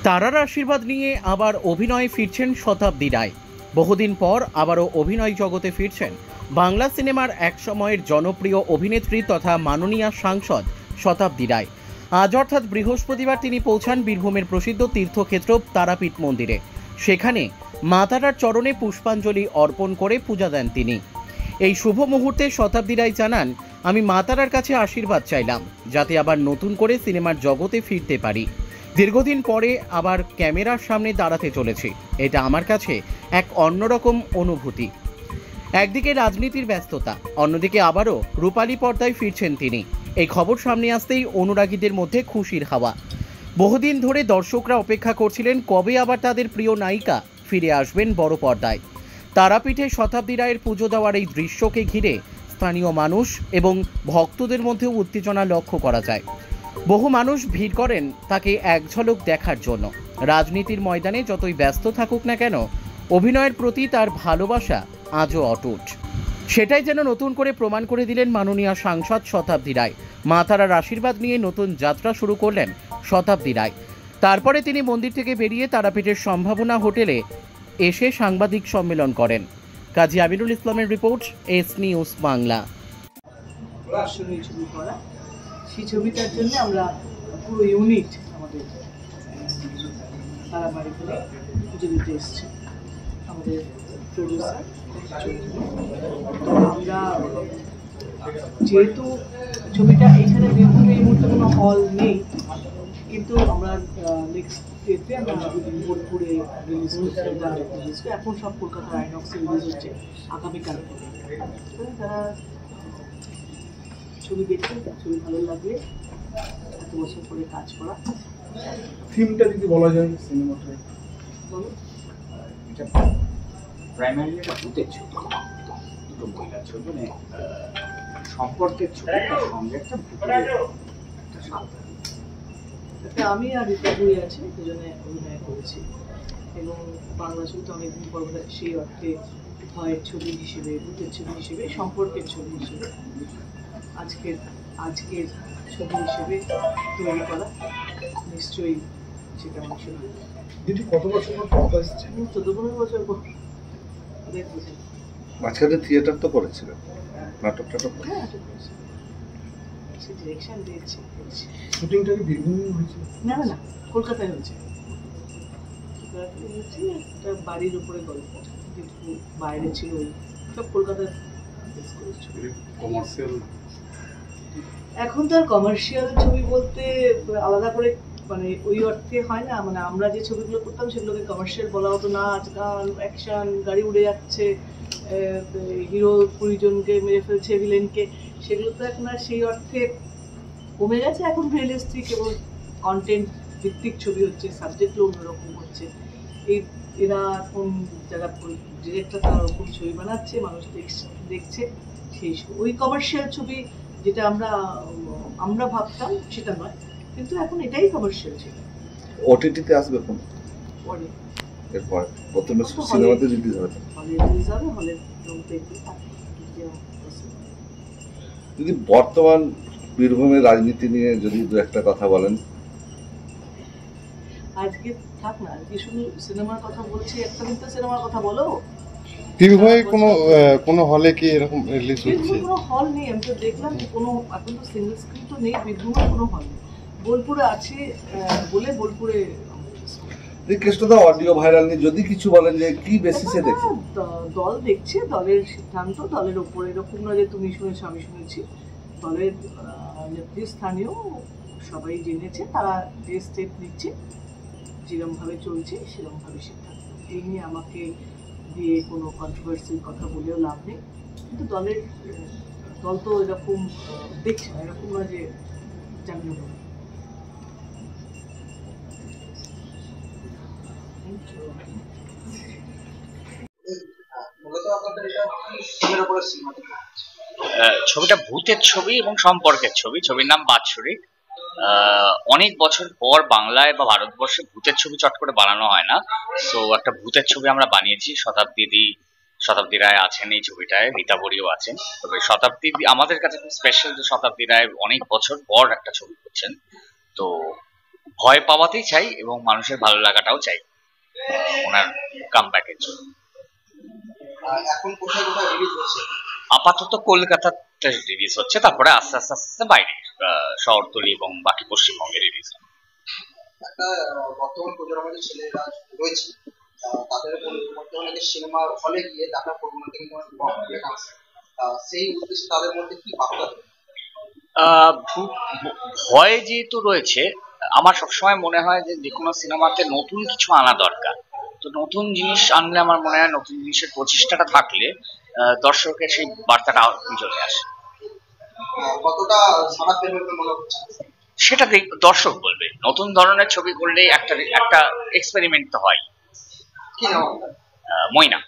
তারার আশীর্বাদ নিয়ে আবার অভিনয়ে ফিরছেন শতাব্দী রায়। বহুদিন পর আবারও অভিনয় জগতে ফিরছেন বাংলা সিনেমার এক সময়ের জনপ্রিয় অভিনেত্রী তথা মাননীয়া সাংসদ শতাব্দী রায়। আজ অর্থাৎ বৃহস্পতিবার তিনি পৌঁছান বীরভূমের প্রসিদ্ধ তীর্থক্ষেত্র তারাপীঠ মন্দিরে। সেখানে মা তারার চরণে পুষ্পাঞ্জলি অর্পণ করে পূজা দেন তিনি। এই শুভ মুহূর্তে শতাব্দী রায় জানান, আমি মা তারার কাছে আশীর্বাদ চাইলাম যাতে আবার নতুন করে সিনেমার জগতে ফিরতে পারি। দীর্ঘদিন পরে আবার ক্যামেরার সামনে দাঁড়াতে চলেছি, এটা আমার কাছে এক অন্যরকম অনুভূতি। একদিকে রাজনীতির ব্যস্ততা, অন্যদিকে আবারও রূপালী পর্দায় ফিরছেন তিনি। এই খবর সামনে আসতেই অনুরাগীদের মধ্যে খুশির হাওয়া। বহুদিন ধরে দর্শকরা অপেক্ষা করছিলেন কবে আবার তাদের প্রিয় নায়িকা ফিরে আসবেন বড় পর্দায়। তারাপীঠে শতাব্দী রায়ের পুজো দেওয়ার এই দৃশ্যকে ঘিরে স্থানীয় মানুষ এবং ভক্তদের মধ্যেও উত্তেজনা লক্ষ্য করা যায়। বহু মানুষ ভিড় করেন তাকে এক ঝলক দেখার জন্য। রাজনীতির ময়দানে যতই ব্যস্ত থাকুক না কেন, অভিনয়ের প্রতি তার ভালোবাসা আজও অটুট। সেটাই যেন নতুন করে প্রমাণ করে দিলেন মাননীয় সাংসদ শতাব্দী রায়। মা তারার আশীর্বাদ নিয়ে নতুন যাত্রা শুরু করলেন শতাব্দী রায়। তারপরে তিনি মন্দির থেকে বেরিয়ে তারাপীঠের সম্ভাবনা হোটেলে এসে সাংবাদিক সম্মেলন করেন। কাজী আমিরুল ইসলামের রিপোর্ট, এস নিউজ বাংলা। সেই ছবিটার জন্য আমরা পুরো ইউনিট আমাদের তারাবাড়ি করে পুজো দিতে এসেছি। আমাদের প্রডিউসার তো আমরা যেহেতু ছবিটা এখানে বীরভূমে এই মুহূর্তে কোনো হল নেই, কিন্তু আমরা নেক্সট ডেতে আমরা বোলপুরে রিলিজ করতে এখন সব কলকাতার আইনক্সে রিলিজ হচ্ছে আগামীকাল। তারা ছবি দেখতে, ছবি ভালো লাগবে, এত বছর পরে কাজ করা। থিমটা যদি বলা যায় সিনেমাটা, বলো। এটা প্রাইমারি একটা ভূতের ছবি, দুটো মহিলার ছবি, মানে সম্পর্কের ছবি, তার সঙ্গে একটা একটা আমি আর রীতাপুরি আছে, দুজনে অভিনয় করেছি এবং বাংলা ছবিতে অনেকদিন পর সেই অর্থে ভয়ের ছবি হিসেবে, ভূতের ছবি হিসেবে, সম্পর্কের ছবি হিসেবে আজকের ছবি হিসেবে তৈরি করা। নিশ্চয়ই সেটা মানুষের দিদি কত বছর পর কথা এসেছে? 14-15 বছর পর। মাঝখানে থিয়েটার তো করেছিলেন, নাটক টাটক? হ্যাঁ, সে ডিরেকশন দিয়েছি। শুটিংটা কি বীরভূমে হয়েছে? না না, কলকাতায় হয়েছে। একটা বাড়ির উপরে গল্প, যেটুকু বাইরে ছিল সব কলকাতায় কমার্শিয়াল। এখন তো আর কমার্শিয়াল ছবি বলতে আলাদা করে মানে ওই অর্থে হয় না। মানে আমরা যে ছবিগুলো করতাম সেগুলোকে কমার্শিয়াল বলা হতো না। আজকাল অ্যাকশন, গাড়ি উড়ে যাচ্ছে, হিরো 20 জনকে মেরে ফেলছে, ভিলেনকে, সেগুলো তো এখন আর সেই অর্থে কমে গেছে। এখন রিয়েলিস্টিক এবং কন্টেন্ট ভিত্তিক ছবি হচ্ছে, সাবজেক্টও অন্যরকম হচ্ছে। এরা এখন যারা ডিরেক্টর তারা ওরকম ছবি বানাচ্ছে, মানুষ দেখছে। সেই ওই কমার্শিয়াল ছবি যেটা আমরা ভাবতাম সেটা নয়, কিন্তু এখন এটাই কমার্শিয়াল ছবি। ওটিটিতে আসবে কোন পরে এরপর প্রথমে সিনেমাতে রিলিজ হবে, হলে যদি বর্তমান বীরভূমের রাজনীতি নিয়ে যদি দু একটা কথা বলেন। আজকে থাক না, আজকে শুধু সিনেমার কথা বলছি, একটা দিন তো সিনেমার কথা বলো। বীরভূমে কোনো হলে কি এরকম রিলিজ হচ্ছে? কোনো হল নেই, আমি তো দেখলাম কোনো, এখন তো সিঙ্গেল স্ক্রিন তো নেই বীরভূমে, কোনো হল নেই। বোলপুরে আছে বলে বোলপুরে কৃষ্ণদা অডিও ভাইরাল নিয়ে যদি কিছু বলেন যে কি বেসিসে দেখছেন? দল দেখছে, দলের সিদ্ধান্ত দলের ওপরে, এরকম না যে তুমি শুনেছো আমি শুনেছি। দলের নেতৃস্থানীয় সবাই জেনেছে, তারা যে স্টেপ নিচ্ছে যেরকমভাবে চলছে সেরকমভাবে সিদ্ধান্ত। এই নিয়ে আমাকে দিয়ে কোনো কন্ট্রোভার্সির কথা বলেও লাভ নেই। কিন্তু দল তো এরকম দেখছে না, এরকম না যে জানিয়ে দেবে। ছবিটা ভূতের ছবি এবং সম্পর্কের ছবি। ছবির নাম বাৎসরিক। অনেক বছর পর বাংলায় বা ভারতবর্ষে ভূতের ছবি চট করে বানানো হয় না, সো একটা ভূতের ছবি আমরা বানিয়েছি। শতাব্দী রায় আছেন এই ছবিটায়, রীতাবরীও আছেন। তবে শতাব্দী আমাদের কাছে খুব স্পেশাল, যে শতাব্দী রায় অনেক বছর পর একটা ছবি করছেন। তো ভয় পাওয়াতেই চাই এবং মানুষের ভালো লাগাটাও চাই ওনার কামব্যাকের জন্য। এখন কোথায় কোথায় রিলিজ হচ্ছে? আপাতত কলকাতাতে রিলিজ হচ্ছে, তারপরে আস্তে আস্তে আস্তে বাইরে শহরতলি এবং বাকি পশ্চিমবঙ্গে রিলিজ হবে। একটা বর্তমান প্রজন্মের যে ছেলেরা রয়েছে তাদের বর্তমানে সিনেমা হলে গিয়ে দেখার প্রবণতা কিন্তু অনেক কম দেখা যাচ্ছে। সেই উদ্দেশ্যে তাদের মধ্যে কি বার্তা দেবে? ভয় যেহেতু রয়েছে, আমার সবসময় মনে হয় যে কোনো সিনেমাতে নতুন কিছু আনা দরকার। তো নতুন জিনিস আনলে আমার মনে হয়, নতুন জিনিসের প্রচেষ্টাটা থাকলে দর্শকের সেই বার্তাটা চলে আসে। কতটা সারা ফেলবে মনে হচ্ছে সেটা দর্শক বলবে। নতুন ধরনের ছবি করলেই একটা এক্সপেরিমেন্ট তো হয়। কি নাম? ময়না।